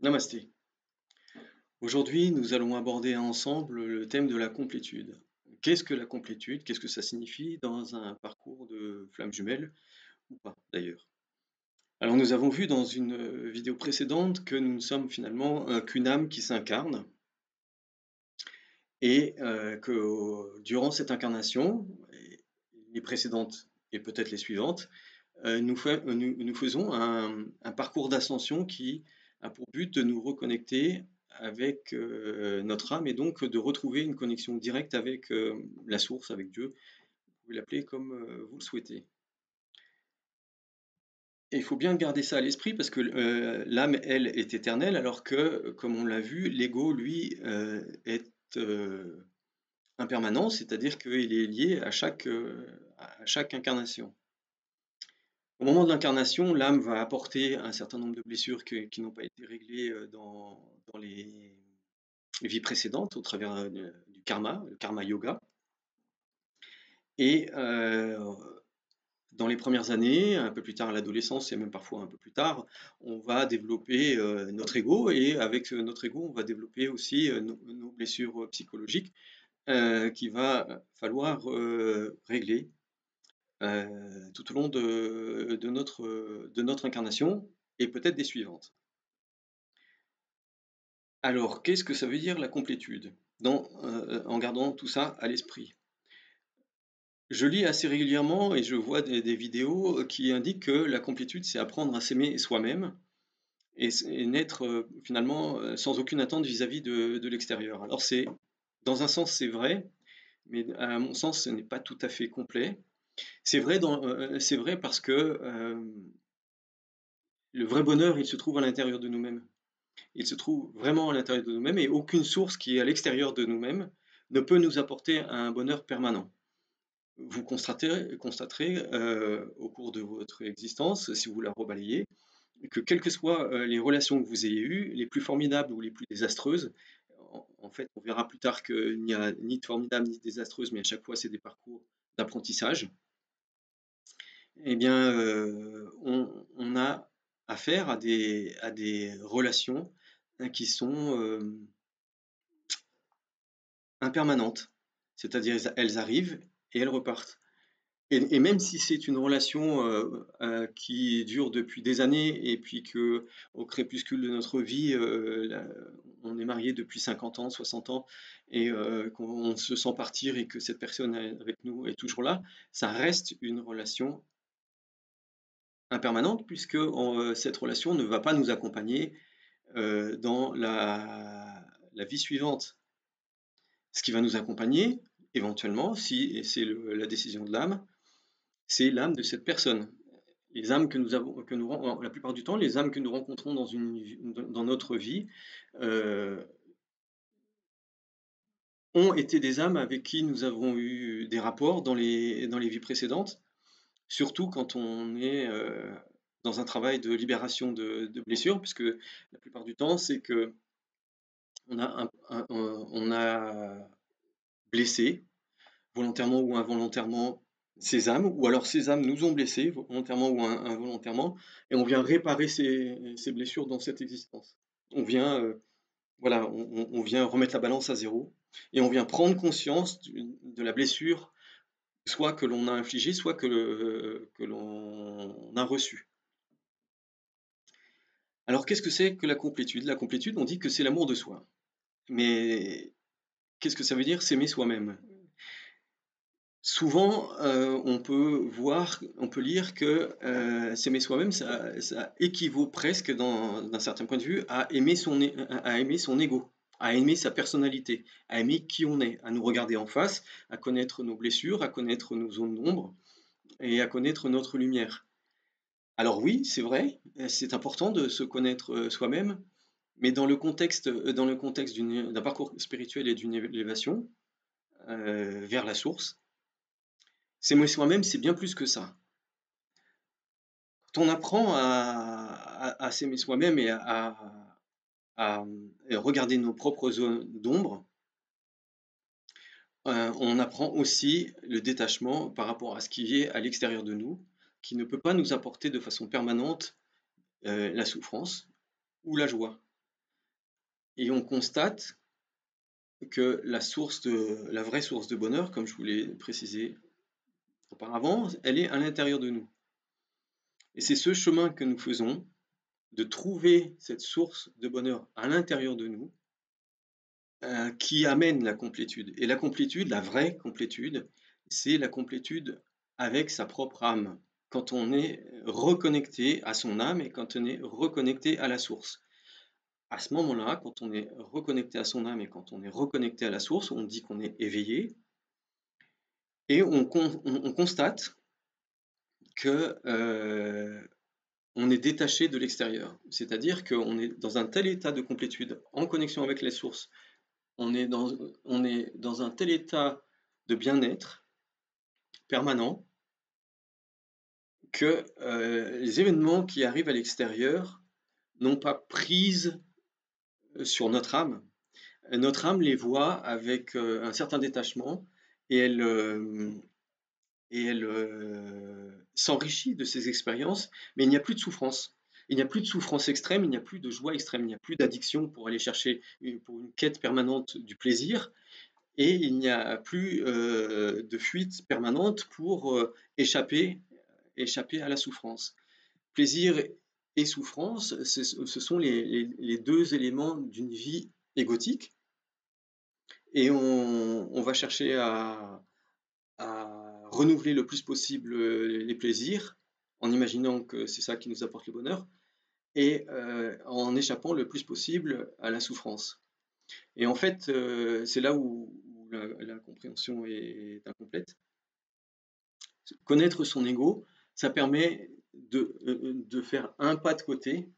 Namasté. Aujourd'hui, nous allons aborder ensemble le thème de la complétude. Qu'est-ce que la complétude? Qu'est-ce que ça signifie dans un parcours de flamme jumelle ou pas d'ailleurs? Alors nous avons vu dans une vidéo précédente que nous ne sommes finalement qu'une âme qui s'incarne et que durant cette incarnation, et les précédentes et peut-être les suivantes, nous faisons un parcours d'ascension qui a pour but de nous reconnecter avec notre âme et donc de retrouver une connexion directe avec la source, avec Dieu. Vous pouvez l'appeler comme vous le souhaitez. Et il faut bien garder ça à l'esprit parce que l'âme, elle, est éternelle, alors que, comme on l'a vu, l'ego, lui, est impermanent, c'est-à-dire qu'il est lié à chaque incarnation. Au moment de l'incarnation, l'âme va apporter un certain nombre de blessures qui n'ont pas été réglées dans les vies précédentes au travers du karma, le karma yoga. Et dans les premières années, un peu plus tard à l'adolescence et même parfois un peu plus tard, on va développer notre ego et avec notre ego, on va développer aussi nos blessures psychologiques qu'il va falloir régler tout au long de notre incarnation et peut-être des suivantes. Alors, qu'est-ce que ça veut dire la complétude en gardant tout ça à l'esprit? Je lis assez régulièrement et je vois des vidéos qui indiquent que la complétude, c'est apprendre à s'aimer soi-même et naître finalement sans aucune attente vis-à-vis de l'extérieur. Alors, dans un sens, c'est vrai, mais à mon sens, ce n'est pas tout à fait complet. C'est vrai parce que le vrai bonheur, il se trouve à l'intérieur de nous-mêmes. Il se trouve vraiment à l'intérieur de nous-mêmes et aucune source qui est à l'extérieur de nous-mêmes ne peut nous apporter un bonheur permanent. Vous constaterez au cours de votre existence, si vous la rebalayez, que quelles que soient les relations que vous ayez eues, les plus formidables ou les plus désastreuses, en fait, on verra plus tard qu'il n'y a ni de formidables ni de désastreuses, mais à chaque fois, c'est des parcours d'apprentissage. Eh bien, on a affaire à des relations qui sont impermanentes. C'est-à-dire, elles arrivent et elles repartent. Et même si c'est une relation qui dure depuis des années et puis que au crépuscule de notre vie, on est marié depuis 50 ans, 60 ans et qu'on se sent partir et que cette personne avec nous est toujours là, ça reste une relation impermanente puisque cette relation ne va pas nous accompagner dans la vie suivante. Ce qui va nous accompagner, éventuellement, si c'est la décision de l'âme, c'est l'âme de cette personne. Les âmes la plupart du temps, les âmes que nous rencontrons dans notre vie ont été des âmes avec qui nous avons eu des rapports dans les vies précédentes, surtout quand on est dans un travail de libération de blessures, puisque la plupart du temps, c'est que on a blessé, volontairement ou involontairement, ces âmes, ou alors ces âmes nous ont blessés, volontairement ou involontairement, et on vient réparer ces blessures dans cette existence. On vient, voilà, on vient remettre la balance à zéro, et on vient prendre conscience de la blessure, soit que l'on a infligée, soit que l'on a reçue. Alors qu'est-ce que c'est que la complétude? La complétude, on dit que c'est l'amour de soi. Mais qu'est-ce que ça veut dire s'aimer soi-même? Souvent, on peut lire que s'aimer soi-même, ça équivaut presque, d'un certain point de vue, à aimer son ego, à aimer sa personnalité, à aimer qui on est, à nous regarder en face, à connaître nos blessures, à connaître nos zones d'ombre et à connaître notre lumière. Alors oui, c'est vrai, c'est important de se connaître soi-même, mais dans le contexte d'un parcours spirituel et d'une élévation vers la source, s'aimer soi-même, c'est bien plus que ça. Quand on apprend à s'aimer soi-même et à regarder nos propres zones d'ombre, on apprend aussi le détachement par rapport à ce qui est à l'extérieur de nous, qui ne peut pas nous apporter de façon permanente la souffrance ou la joie. et on constate que la vraie source de bonheur, comme je vous l'ai précisé auparavant, elle est à l'intérieur de nous. Et c'est ce chemin que nous faisons, de trouver cette source de bonheur à l'intérieur de nous, qui amène la complétude. Et la complétude, la vraie complétude, c'est la complétude avec sa propre âme, quand on est reconnecté à son âme et quand on est reconnecté à la source. À ce moment-là, quand on est reconnecté à son âme et quand on est reconnecté à la source, on dit qu'on est éveillé et on constate que on est détaché de l'extérieur. C'est-à-dire qu'on est dans un tel état de complétude, en connexion avec les sources, on est dans un tel état de bien-être permanent que les événements qui arrivent à l'extérieur n'ont pas prise sur notre âme. Notre âme les voit avec un certain détachement et elle s'enrichit de ces expériences, mais il n'y a plus de souffrance. Il n'y a plus de souffrance extrême, il n'y a plus de joie extrême, il n'y a plus d'addiction pour aller chercher, pour une quête permanente du plaisir, et il n'y a plus de fuite permanente pour échapper à la souffrance. Plaisir et souffrance, ce sont les deux éléments d'une vie égotique, et on va chercher à renouveler le plus possible les plaisirs, en imaginant que c'est ça qui nous apporte le bonheur, et en échappant le plus possible à la souffrance. Et en fait, c'est là où la compréhension est incomplète. Connaître son ego, ça permet de faire un pas de côté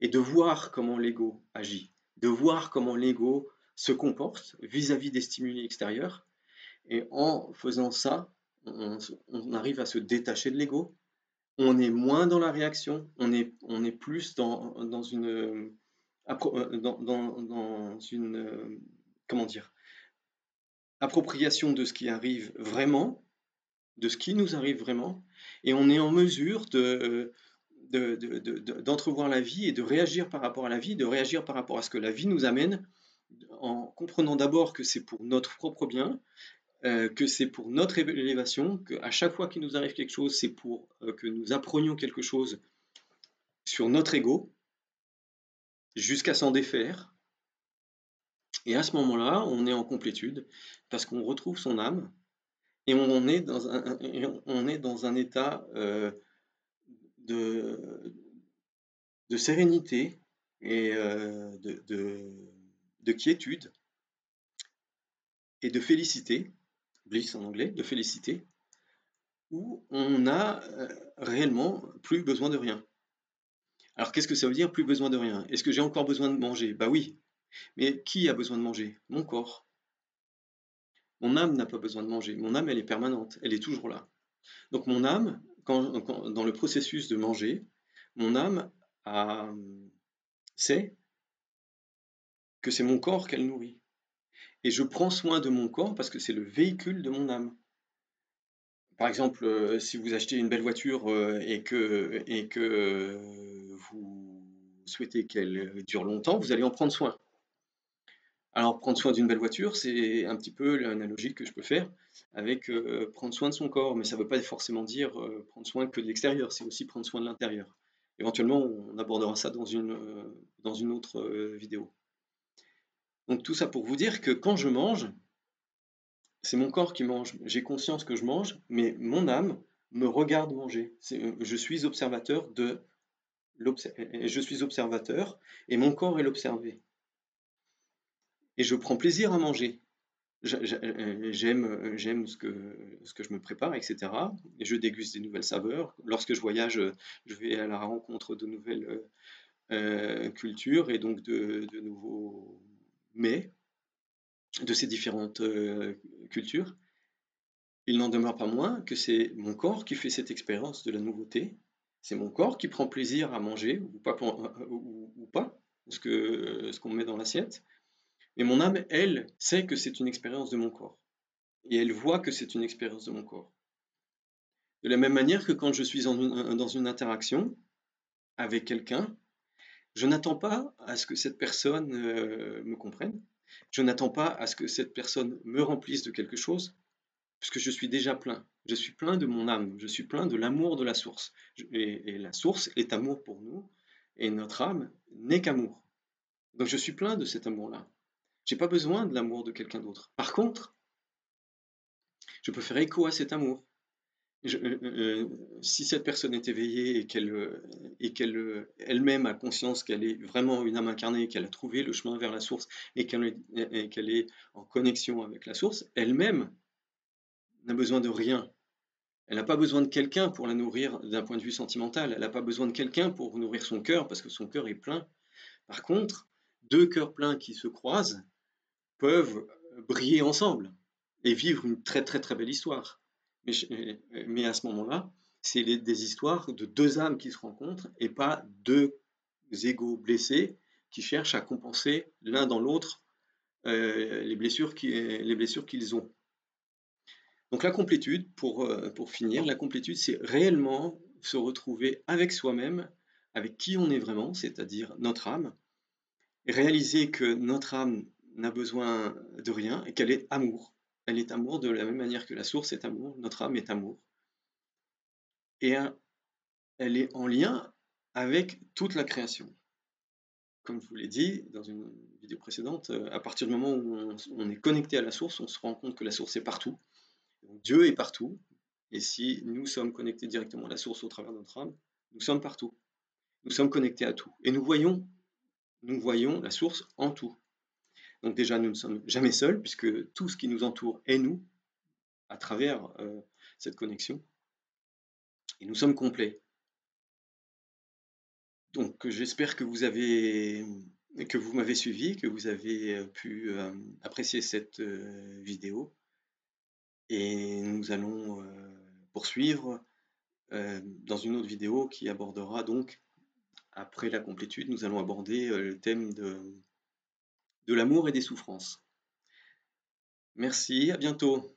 et de voir comment l'ego agit, de voir comment l'ego se comporte vis-à-vis des stimuli extérieurs. Et en faisant ça, on arrive à se détacher de l'ego. On est moins dans la réaction, on est plus dans une, dans une comment dire, appropriation de ce qui arrive vraiment, de ce qui nous arrive vraiment, et on est en mesure d'entrevoir la vie et de réagir par rapport à la vie, de réagir par rapport à ce que la vie nous amène, en comprenant d'abord que c'est pour notre propre bien, que c'est pour notre élévation, qu'à chaque fois qu'il nous arrive quelque chose, c'est pour que nous apprenions quelque chose sur notre ego, jusqu'à s'en défaire. Et à ce moment-là, on est en complétude, parce qu'on retrouve son âme, et on est dans un état de, de sérénité et de quiétude et de félicité, bliss en anglais, de félicité, où on n'a réellement plus besoin de rien. Alors qu'est-ce que ça veut dire plus besoin de rien? Est-ce que j'ai encore besoin de manger? Bah oui, mais qui a besoin de manger? Mon corps. Mon âme n'a pas besoin de manger, mon âme elle est permanente, elle est toujours là. Donc mon âme, dans le processus de manger, mon âme sait que c'est mon corps qu'elle nourrit. Et je prends soin de mon corps parce que c'est le véhicule de mon âme. Par exemple, si vous achetez une belle voiture et que vous souhaitez qu'elle dure longtemps, vous allez en prendre soin. Alors prendre soin d'une belle voiture, c'est un petit peu l'analogie que je peux faire avec prendre soin de son corps, mais ça ne veut pas forcément dire prendre soin que de l'extérieur, c'est aussi prendre soin de l'intérieur. Éventuellement, on abordera ça dans une autre vidéo. Donc tout ça pour vous dire que quand je mange, c'est mon corps qui mange. J'ai conscience que je mange, mais mon âme me regarde manger. Je suis observateur je suis observateur et mon corps est l'observé. Et je prends plaisir à manger. J'aime ce que je me prépare, etc. Et je déguste des nouvelles saveurs. Lorsque je voyage, je vais à la rencontre de nouvelles cultures et donc de nouveaux mets de ces différentes cultures. Il n'en demeure pas moins que c'est mon corps qui fait cette expérience de la nouveauté. C'est mon corps qui prend plaisir à manger ou pas, ce qu'on met dans l'assiette. Mais mon âme, elle, sait que c'est une expérience de mon corps. Et elle voit que c'est une expérience de mon corps. De la même manière que quand je suis dans une interaction avec quelqu'un, Je n'attends pas à ce que cette personne me comprenne. Je n'attends pas à ce que cette personne me remplisse de quelque chose, puisque je suis déjà plein. Je suis plein de mon âme, je suis plein de l'amour de la source. Et la source est amour pour nous, et notre âme n'est qu'amour. Donc je suis plein de cet amour-là. J'ai pas besoin de l'amour de quelqu'un d'autre. Par contre, je peux faire écho à cet amour. Si cette personne est éveillée et qu'elle elle-même a conscience qu'elle est vraiment une âme incarnée, qu'elle a trouvé le chemin vers la source et qu'elle est en connexion avec la source, elle-même n'a besoin de rien. Elle n'a pas besoin de quelqu'un pour la nourrir d'un point de vue sentimental. Elle n'a pas besoin de quelqu'un pour nourrir son cœur parce que son cœur est plein. Par contre, deux cœurs pleins qui se croisent peuvent briller ensemble et vivre une très très très belle histoire. Mais à ce moment-là, c'est des histoires de deux âmes qui se rencontrent et pas deux égos blessés qui cherchent à compenser l'un dans l'autre les blessures qu'ils ont. Donc la complétude, pour finir, la complétude, c'est réellement se retrouver avec soi-même, avec qui on est vraiment, c'est-à-dire notre âme, et réaliser que notre âme n'a besoin de rien et qu'elle est amour. Elle est amour de la même manière que la source est amour, notre âme est amour. Et elle est en lien avec toute la création. Comme je vous l'ai dit dans une vidéo précédente, à partir du moment où on est connecté à la source, on se rend compte que la source est partout. Donc Dieu est partout. Et si nous sommes connectés directement à la source au travers de notre âme, nous sommes partout. Nous sommes connectés à tout. Et nous voyons la source en tout. Donc déjà, nous ne sommes jamais seuls, puisque tout ce qui nous entoure est nous, à travers cette connexion. Et nous sommes complets. Donc j'espère que vous m'avez suivi, que vous avez pu apprécier cette vidéo. Et nous allons poursuivre dans une autre vidéo qui abordera donc, après la complétude, nous allons aborder le thème de l'amour et des souffrances. Merci, à bientôt.